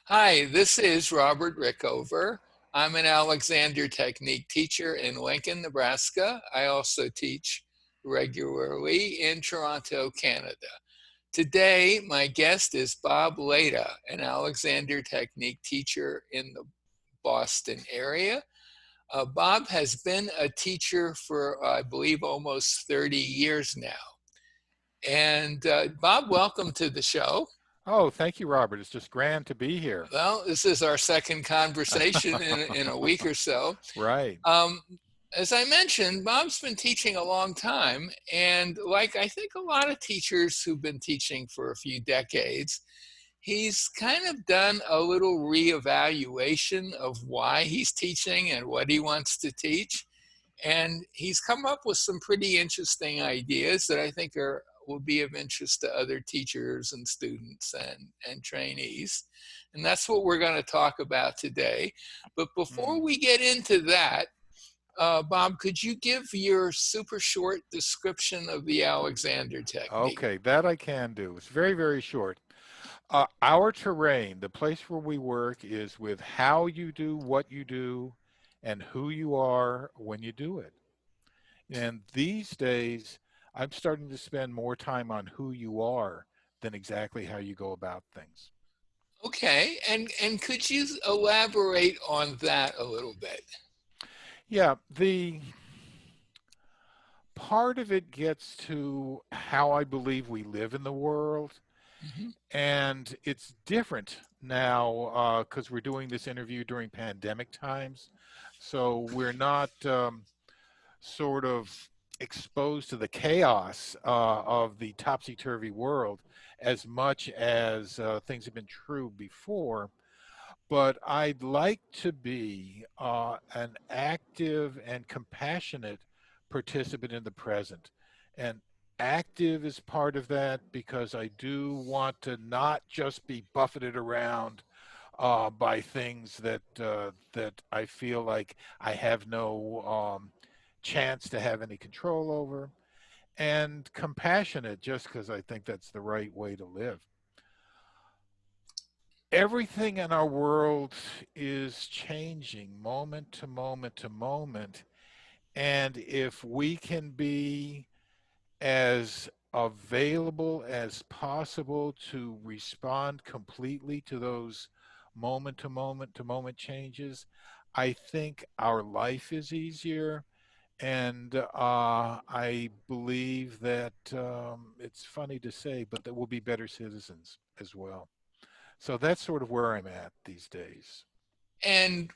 Hi, this is Robert Rickover. I'm an Alexander Technique teacher in Lincoln, Nebraska. I also teach regularly in Toronto, Canada. Today, my guest is Bob Lada, an Alexander Technique teacher in the Boston area. Bob has been a teacher for, I believe, almost 30 years now. And Bob, welcome to the show. Oh, thank you, Robert. It's just grand to be here. Well, this is our second conversation in a week or so. Right. Um, as I mentioned, Bob's been teaching a long time. And like I think a lot of teachers who've been teaching for a few decades, he's kind of done a little reevaluation of why he's teaching and what he wants to teach. And he's come up with some pretty interesting ideas that I think are will be of interest to other teachers and students and trainees. And that's what we're going to talk about today. But before Mm. we get into that, Bob, could you give your super short description of the Alexander technique? Okay, that I can do. It's very, very short. Our terrain, the place where we work, is with how you do what you do and who you are when you do it. And these days, I'm starting to spend more time on who you are than exactly how you go about things. Okay, and could you elaborate on that a little bit? Yeah, the part of it gets to how I believe we live in the world. Mhm. And it's different now because we're doing this interview during pandemic times. So we're not sort of exposed to the chaos of the topsy-turvy world as much as things have been true before. But I'd like to be an active and compassionate participant in the present. And active is part of that because I do want to not just be buffeted around by things that I feel like I have no chance to have any control over, and compassionate just because I think that's the right way to live. Everything in our world is changing moment to moment to moment. And if we can be as available as possible to respond completely to those moment to moment changes, I think our life is easier. And I believe that it's funny to say, but that we'll be better citizens as well. So that's sort of where I'm at these days. And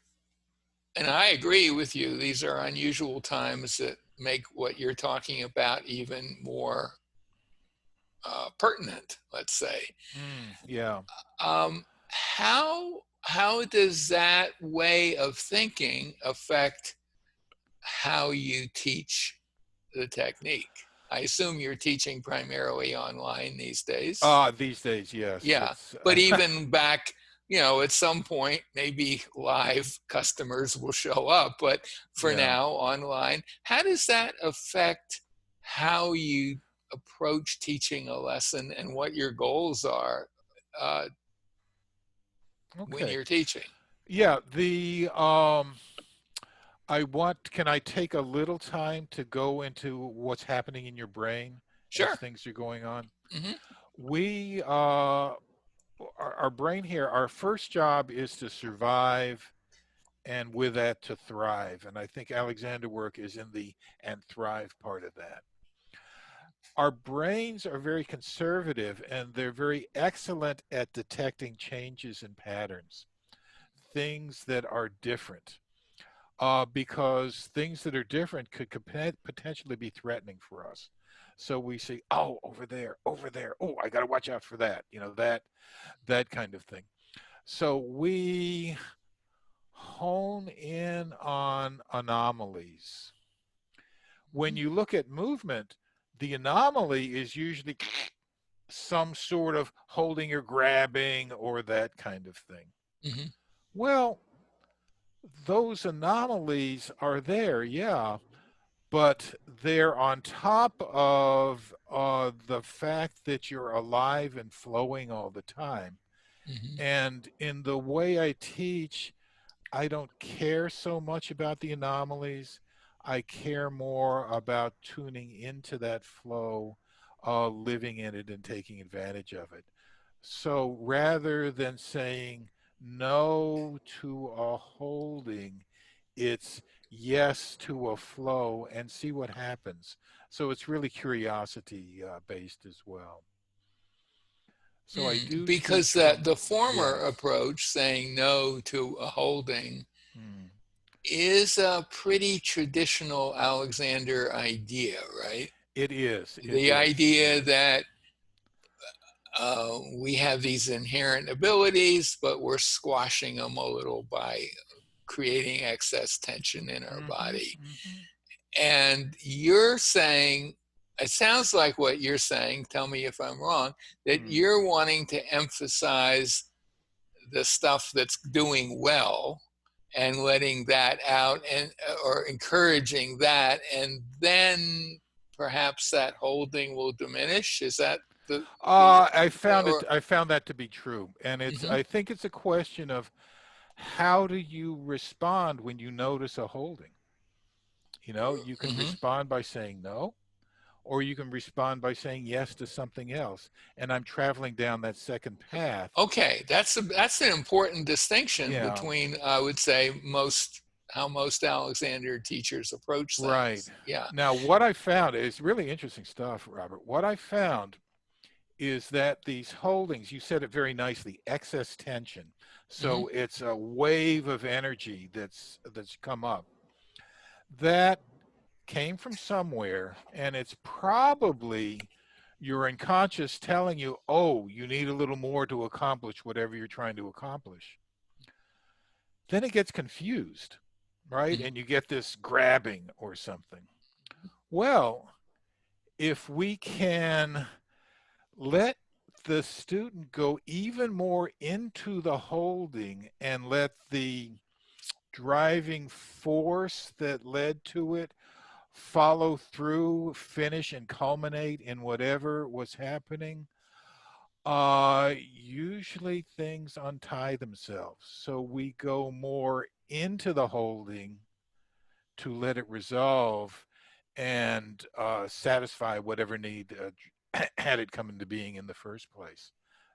and I agree with you. These are unusual times that make what you're talking about even more pertinent, let's say. Yeah. How does that way of thinking affect how you teach the technique? I assume you're teaching primarily online these days. These days, yes. Yeah, It's but even back, at some point, maybe live customers will show up, but for yeah. now, online. How does that affect how you approach teaching a lesson and what your goals are uh, when Okay. you're teaching? Yeah. The I want. Can I take a little time to go into what's happening in your brain as Sure. things are going on? Hmm. We our brain here. Our first job is to survive, and with that to thrive. And I think Alexander work is in the and thrive part of that. Our brains are very conservative and they're very excellent at detecting changes in patterns, things that are different, because things that are different could potentially be threatening for us. So we see, oh, over there, over there. Oh, I got to watch out for that. That kind of thing. So we hone in on anomalies. When you look at movement, the anomaly is usually some sort of holding or grabbing or that kind of thing. Hmm. Well, those anomalies are there, yeah, but they're on top of the fact that you're alive and flowing all the time. Hmm. And in the way I teach, I don't care so much about the anomalies. I care more about tuning into that flow, living in it and taking advantage of it. So rather than saying no to a holding, it's yes to a flow and see what happens. So it's really curiosity based as well. So I do Because teach that from, the former yes. approach, saying no to a holding, Hmm. is a pretty traditional Alexander idea, right? It is. It The is. It idea is. that we have these inherent abilities, but we're squashing them a little by creating excess tension in our Mm-hmm. body. Mm-hmm. And you're saying, it sounds like what you're saying, tell me if I'm wrong, that Mm. you're wanting to emphasize the stuff that's doing well and letting that out, and or encouraging that, and then perhaps that holding will diminish. Is that the I found it. or I found that to be true, and it's. mhm, I think it's a question of how do you respond when you notice a holding. You know, you can mhm. respond by saying no, or you can respond by saying yes to something else. And I'm traveling down that second path. Okay, that's an important distinction Yeah, between, I would say, most how most Alexander teachers approach right. things. Yeah. Now, what I found is really interesting stuff, Robert. What I found is that these holdings, you said it very nicely, excess tension. Hmm. So it's a wave of energy that's come up. That came from somewhere, and it's probably your unconscious telling you, oh, you need a little more to accomplish whatever you're trying to accomplish. Then it gets confused, right? Hmm. And you get this grabbing or something. Well, if we can let the student go even more into the holding and let the driving force that led to it follow through, finish, and culminate in whatever was happening, usually things untie themselves. So we go more into the holding to let it resolve and satisfy whatever need had it come into being in the first place.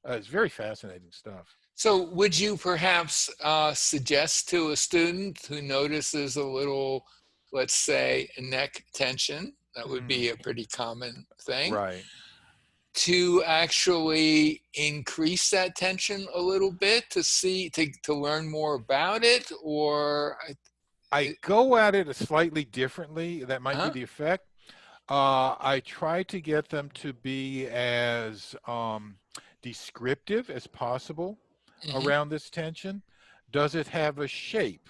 It's very fascinating stuff. So, would you perhaps suggest to a student who notices a little, let's say, neck tension, that would Mm, be a pretty common thing, right. to actually increase that tension a little bit to see, to learn more about it, or I go at it slightly differently. That might be huh? the effect. I try to get them to be as descriptive as possible Hmm. around this tension. Does it have a shape?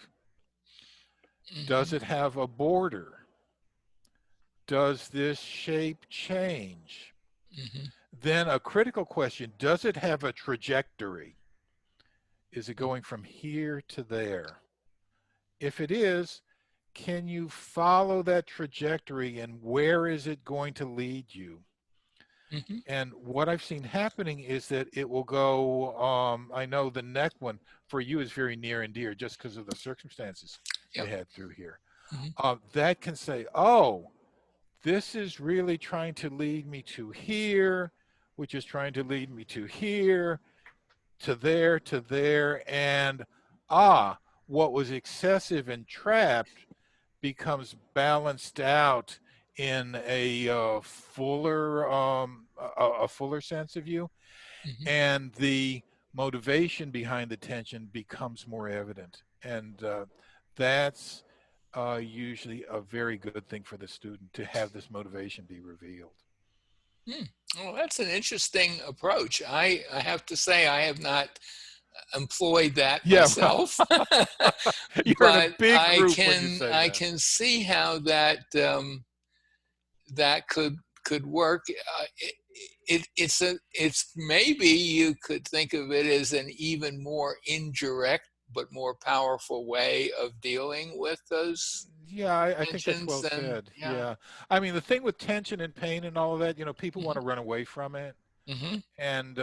Does Hmm. it have a border? Does this shape change? Hmm. Then a critical question, does it have a trajectory? Is it going from here to there? If it is, can you follow that trajectory and where is it going to lead you? Hmm. And what I've seen happening is that it will go, I know the neck one for you is very near and dear just because of the circumstances you Yep. had through here. Hmm. That can say, oh, this is really trying to lead me to here, which is trying to lead me to here, to there. And what was excessive and trapped becomes balanced out in a fuller sense of you, Hmm. and the motivation behind the tension becomes more evident, and that's usually a very good thing for the student to have this motivation be revealed. Hmm. Well, that's an interesting approach. I have to say I have not employed that Yeah, myself, you're in a but big group when you say I that. can see how that could work. It's maybe you could think of it as an even more indirect but more powerful way of dealing with those Yeah, I think that's tensions well than said. yeah. Yeah. I mean, the thing with tension and pain and all of that, people want Hmm. to run away from it. Hmm. And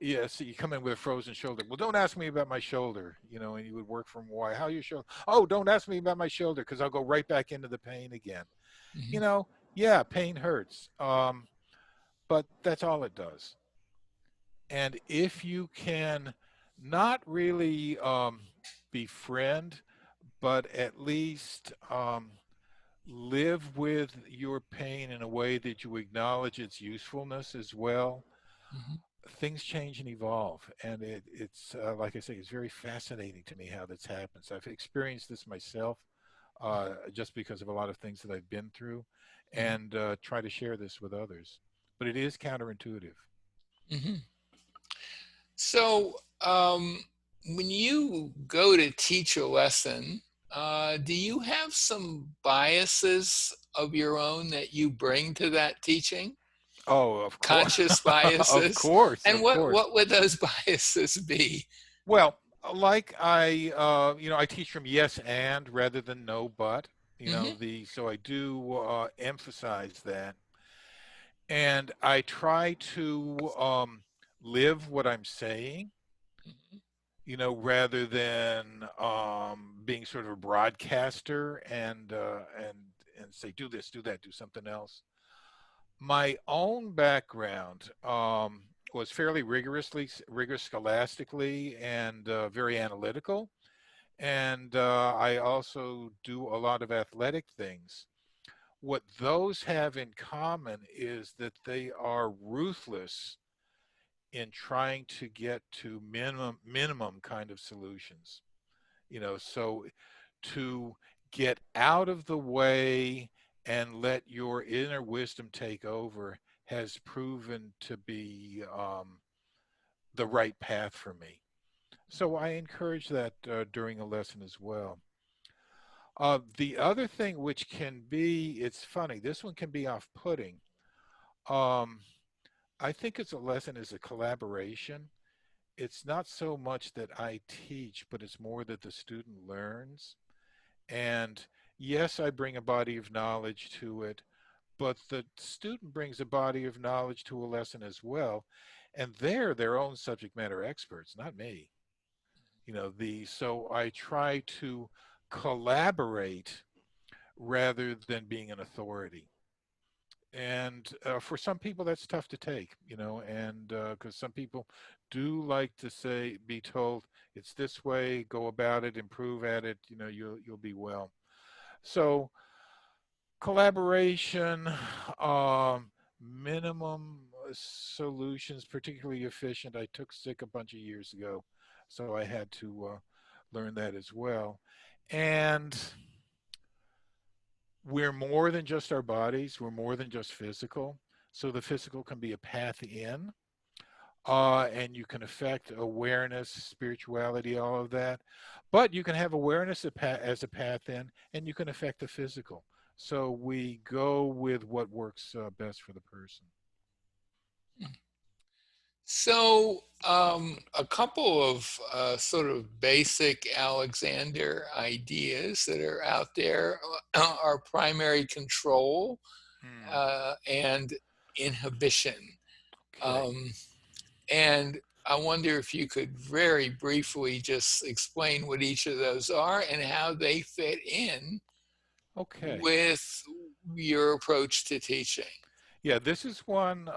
Yeah, so you come in with a frozen shoulder. Well, don't ask me about my shoulder, and you would work from why. How your shoulder? Oh, don't ask me about my shoulder because I'll go right back into the pain again. Hmm. You know, yeah, pain hurts, but that's all it does. And if you can not really befriend, but at least live with your pain in a way that you acknowledge its usefulness as well, Hmm. things change and evolve. And it's like I say, it's very fascinating to me how this happens. I've experienced this myself just because of a lot of things that I've been through, Hmm. and try to share this with others. But it is counterintuitive. Hmm. So, when you go to teach a lesson, do you have some biases of your own that you bring to that teaching? Oh, of course. Conscious Of biases? course, And of what course. what would those biases be? Well, like I teach from yes and rather than no but. Hmm. So I do emphasize that, and I try to live what I'm saying, rather than being sort of a broadcaster and say do this, do that, do something else. My own background was fairly rigorous scholastically and very analytical, and I also do a lot of athletic things. What those have in common is that they are ruthless in trying to get to minimum kind of solutions. So to get out of the way and let your inner wisdom take over has proven to be the right path for me. So I encourage that during a lesson as well. The other thing which can be, it's funny, this one can be off-putting. Um, I think it's a lesson is a collaboration. It's not so much that I teach, but it's more that the student learns. And yes, I bring a body of knowledge to it, but the student brings a body of knowledge to a lesson as well. And they're their own subject matter experts, not me. So I try to collaborate rather than being an authority. And for some people, that's tough to take, and because some people do like to be told, it's this way, go about it, improve at it, you'll be well. So collaboration, minimum solutions, particularly efficient. I took sick a bunch of years ago, so I had to learn that as well. And we're more than just our bodies. We're more than just physical. So the physical can be a path in, and you can affect awareness, spirituality, all of that. But you can have awareness as a path in, and you can affect the physical. So we go with what works best for the person. So, a couple of sort of basic Alexander ideas that are out there are primary control Hmm. and inhibition. Okay. Um, and I wonder if you could very briefly just explain what each of those are and how they fit in Okay. with your approach to teaching. Yeah, this is one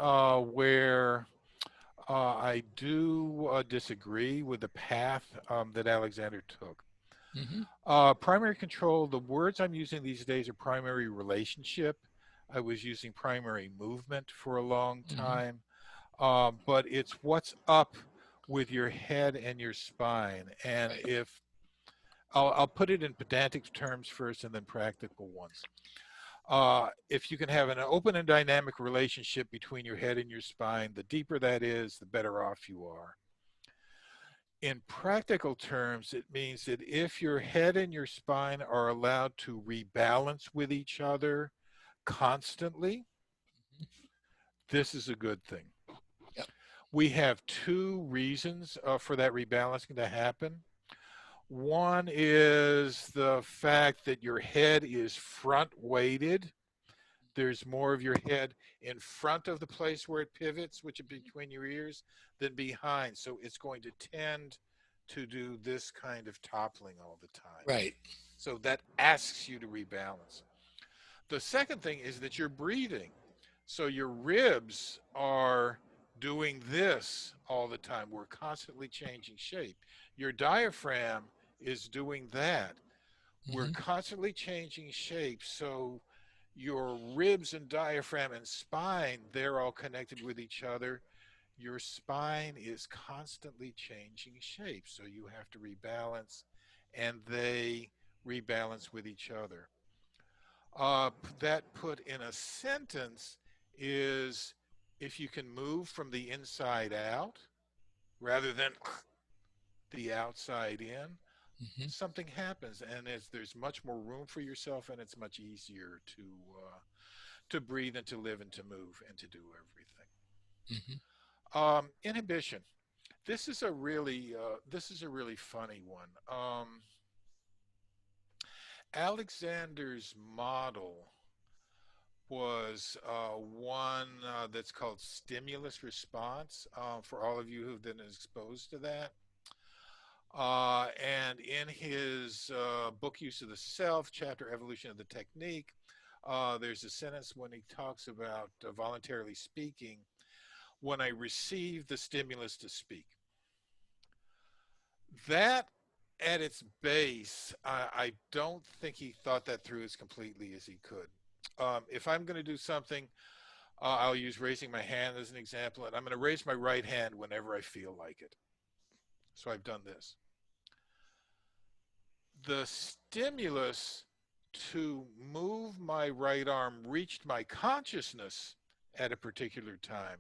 where I do disagree with the path that Alexander took. Hmm. Primary control, the words I'm using these days are primary relationship. I was using primary movement for a long Hmm. time, but it's what's up with your head and your spine. And Right. if I'll put it in pedantic terms first and then practical ones. If you can have an open and dynamic relationship between your head and your spine, the deeper that is, the better off you are. In practical terms, it means that if your head and your spine are allowed to rebalance with each other constantly, this is a good thing. Yep. We have two reasons for that rebalancing to happen. One is the fact that your head is front weighted. there's more of your head in front of the place where it pivots, which is between your ears, than behind. So it's going to tend to do this kind of toppling all the time. Right. So that asks you to rebalance. The second thing is that you're breathing. So your ribs are doing this all the time. We're constantly changing shape. Your diaphragm is doing that. We're Hmm. constantly changing shape. So your ribs and diaphragm and spine, they're all connected with each other. Your spine is constantly changing shape. So you have to rebalance, and they rebalance with each other. That put in a sentence is if you can move from the inside out rather than the outside in, Hmm. something happens, and there's much more room for yourself, and it's much easier to breathe and to live and to move and to do everything. Hmm. Inhibition. This is a really funny one. Alexander's model was one that's called stimulus response, for all of you who've been exposed to that. And in his book, Use of the Self, chapter Evolution of the Technique, there's a sentence when he talks about voluntarily speaking, when I receive the stimulus to speak. That at its base, I don't think he thought that through as completely as he could. If I'm going to do something, I'll use raising my hand as an example, and I'm going to raise my right hand whenever I feel like it. So I've done this. The stimulus to move my right arm reached my consciousness at a particular time,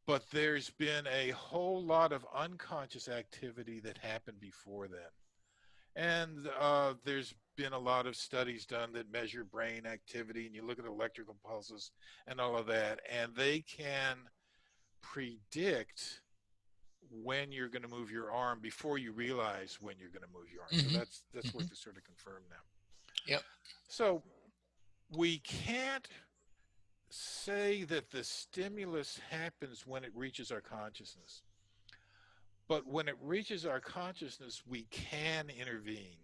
but there's been a whole lot of unconscious activity that happened before then. And there's been a lot of studies done that measure brain activity, and you look at electrical pulses and all of that, and they can predict when you're going to move your arm before you realize when you're going to move your arm. So Hmm. that's Hmm. worth to sort of confirm now. Yep. So we can't say that the stimulus happens when it reaches our consciousness, but when it reaches our consciousness, we can intervene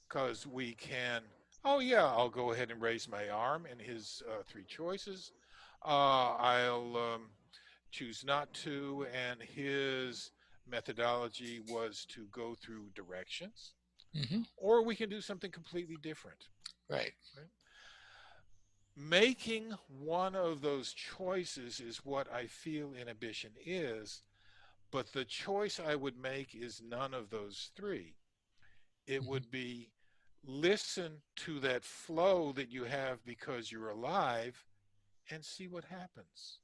because we can. Oh yeah, I'll go ahead and raise my arm in his three choices. I'll choose not to, and his methodology was to go through directions, Hmm. or we can do something completely different. Right. Right? Making one of those choices is what I feel inhibition is, but the choice I would make is none of those three. It Hmm. would be listen to that flow that you have because you're alive and see what happens.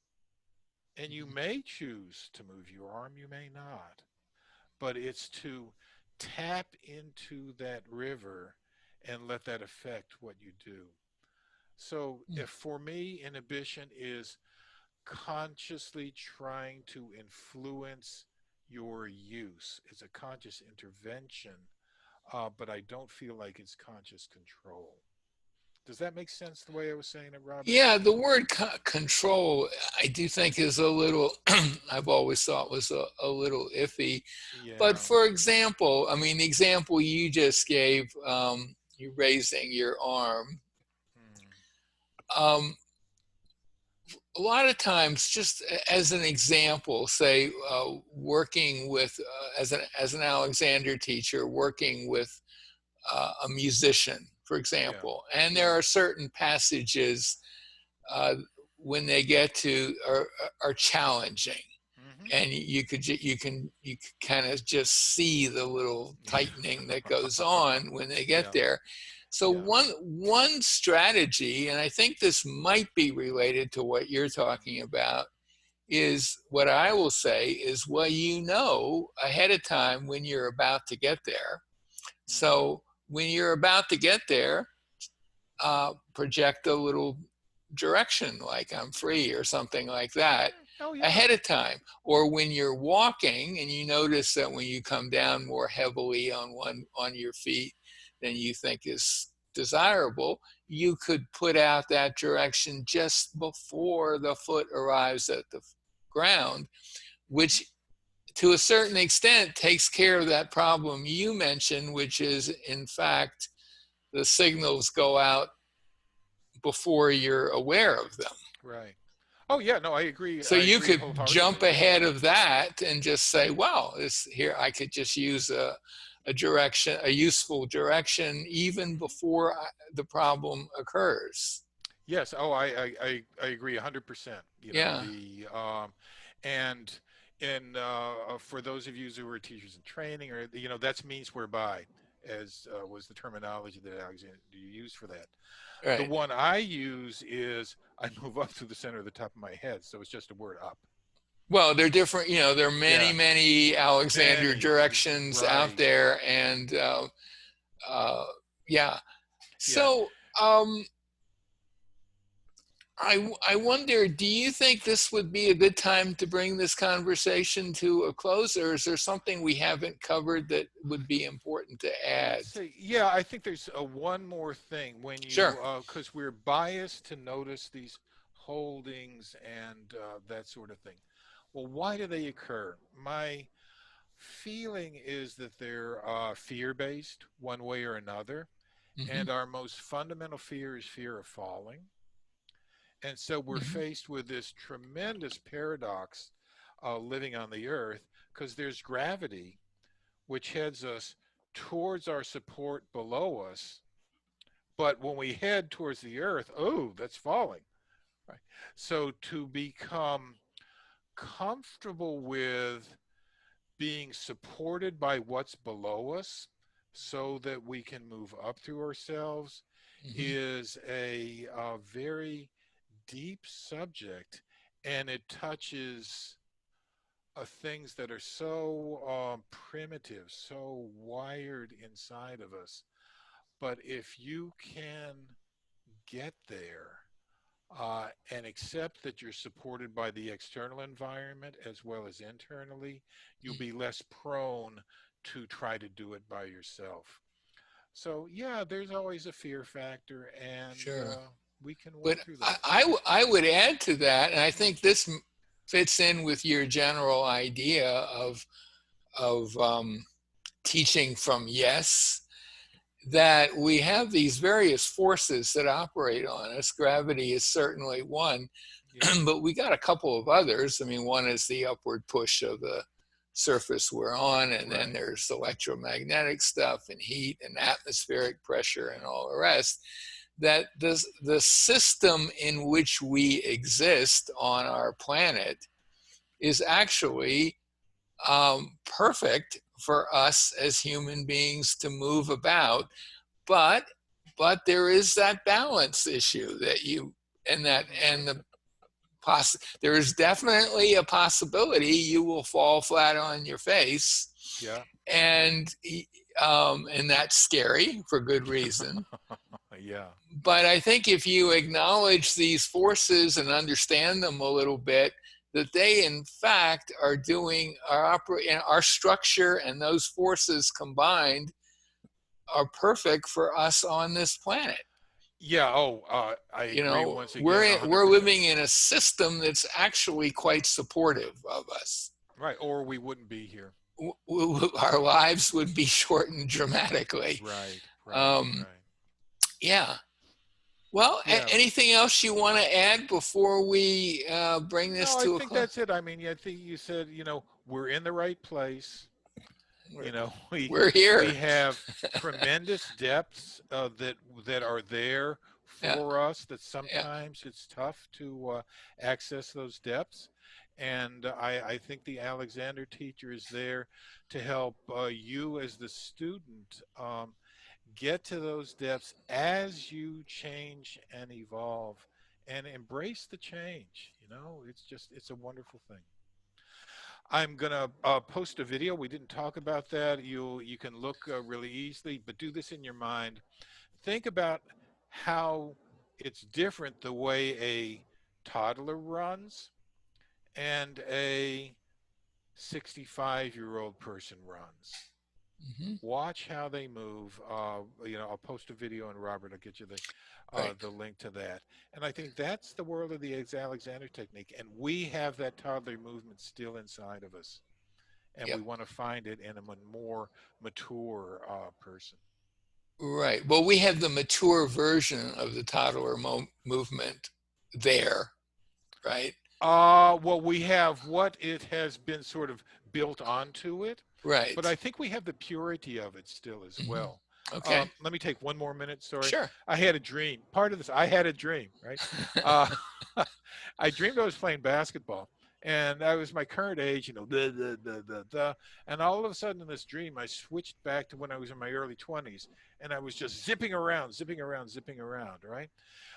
And you may choose to move your arm, you may not, but it's to tap into that river and let that affect what you do. So, if for me, inhibition is consciously trying to influence your use, it's a conscious intervention, but I don't feel like it's conscious control. Does that make sense the way I was saying it, Robert? Yeah, the word control, I do think is a little, I've always thought was a little iffy. But Yeah. for example, I mean, the example you just gave, you raising your arm, Mm, um, a lot of times, just as an example, say working with, as an Alexander teacher, working with a musician, for yeah. example, and there Yeah. are certain passages uh, when they get to are challenging, Hmm. and you can kind of just see the little tightening that goes on when they get Yeah. there. So Yeah. one strategy, and I think this might be related to what you're talking about, is what I will say is, well, you know ahead of time when you're about to get there. Hmm. So when you're about to get there, project a little direction, like I'm free or something like that, Oh yeah. ahead of time. Or when you're walking and you notice that when you come down more heavily on your feet than you think is desirable, you could put out that direction just before the foot arrives at the ground, which to a certain extent takes care of that problem you mentioned, which is in fact the signals go out before you're aware of them. Right. Oh yeah, no, I agree. So I you agree could jump wholeheartedly. Yeah. ahead of that and just say, well, this here I could just use a direction, a useful direction, even before the problem occurs. Yes. Oh, I agree 100%. You know, Yeah, and for those of you who are teachers in training, or that's means whereby, as was the terminology that Alexander used for that. The right. one I use is I move up through the center of the top of my head, so it's just a word up. Well, they're different. There are many, Yeah, many Alexander many. directions out Right. there, and uh, yeah. Yeah. So I wonder, do you think this would be a good time to bring this conversation to a close, or is there something we haven't covered that would be important to add? Let's see. Yeah, I think there's one more thing when Sure. because we're biased to notice these holdings and that sort of thing. Well, why do they occur? My feeling is that they're fear-based one way or another, Hmm. and our most fundamental fear is fear of falling. And so we're Hmm. faced with this tremendous paradox living on the earth because there's gravity which heads us towards our support below us. But when we head towards the earth, oh, that's falling. Right. So to become comfortable with being supported by what's below us so that we can move up through ourselves Hmm. is a very deep subject, and it touches things that are so primitive, so wired inside of us. But if you can get there and accept that you're supported by the external environment as well as internally, you'll be less prone to try to do it by yourself. So, yeah, there's always a fear factor, and Sure. we can But work through that. I would add to that, and I think this fits in with your general idea of teaching from yes, that we have these various forces that operate on us. Gravity is certainly one, Yeah, but we got a couple of others. I mean, one is the upward push of the surface we're on, and then right. there's electromagnetic stuff and heat and atmospheric pressure and all the rest. That the system in which we exist on our planet is actually perfect for us as human beings to move about, but there is that balance issue that you and that Hmm. and there is definitely a possibility you will fall flat on your face, Yeah. and that's scary for good reason. Yeah. But I think if you acknowledge these forces and understand them a little bit, that they in fact are doing our structure, and those forces combined are perfect for us on this planet. Yeah. Oh, I agree once again, We're 100%. living in a system that's actually quite supportive of us. Right. Or we wouldn't be here. Our lives would be shortened dramatically. Right. Right. Um, Right. yeah. Well, Yeah. anything else you want to add before we bring this No, I to a think close? that's it. I mean, I think you said, we're in the right place. We're, You know, we're we here. have tremendous depths that are there Yeah. for us. That Yeah. sometimes it's tough to access those depths, and I think the Alexander teacher is there to help you as the student get to those depths as you change and evolve, and embrace the change. It's a wonderful thing. I'm gonna post a video. We didn't talk about that. You can look really easily, but do this in your mind. Think about how it's different the way a toddler runs and a 65-year-old person runs. Hmm. Watch how they move. I'll post a video, and Robert, I'll get you Right. the link to that. And I think that's the world of the Alexander technique, and we have that toddler movement still inside of us, and we Yep. want to find it in a more mature person. Right. Well, we have the mature version of the toddler movement there, right? Well, we have what it has been sort of built onto it, but Right. I think we have the purity of it still as Hmm. well. Okay. Let me take one more minute. Sorry. Sure. I had a dream. Part of this, I had a dream, right? Uh, I dreamed I was playing basketball, and I was my current age, blah, blah, blah, blah, blah. And all of a sudden in this dream, I switched back to when I was in my early 20s, and I was just zipping around, zipping around, zipping around, right?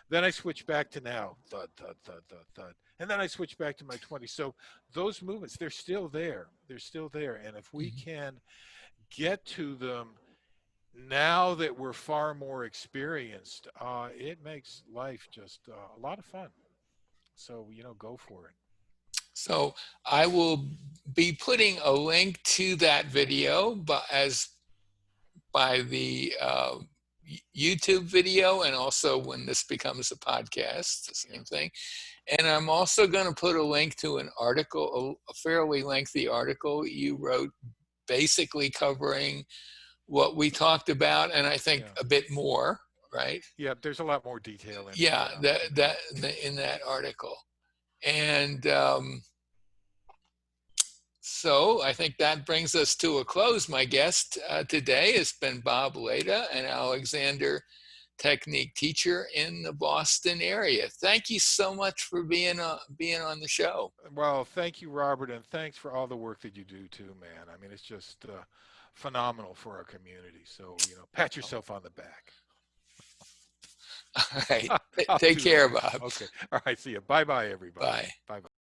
Then I switched back to now, thud, thud, thud, thud, thud. And then I switched back to my 20s. So those movements, they're still there. They're still there. And if we Mhm. can get to them now that we're far more experienced, it makes life just a lot of fun. So, go for it. So I will be putting a link to that video, but as by the YouTube video, and also when this becomes a podcast, the Yeah. same thing. And I'm also going to put a link to an article, a fairly lengthy article you wrote, basically covering what we talked about, and I think Yeah. a bit more, right? Yeah. There's a lot more detail Yeah, in there. in that article. And so I think that brings us to a close. My guest today has been Bob Lada, an Alexander technique teacher in the Boston area. Thank you so much for being on the show. Well, thank you, Robert, and thanks for all the work that you do too, man. I mean, it's just phenomenal for our community. So, pat yourself on the back. All right. I'll Take do that. care, Bob. Okay. All right. See you. Bye bye, everybody. Bye. Bye bye.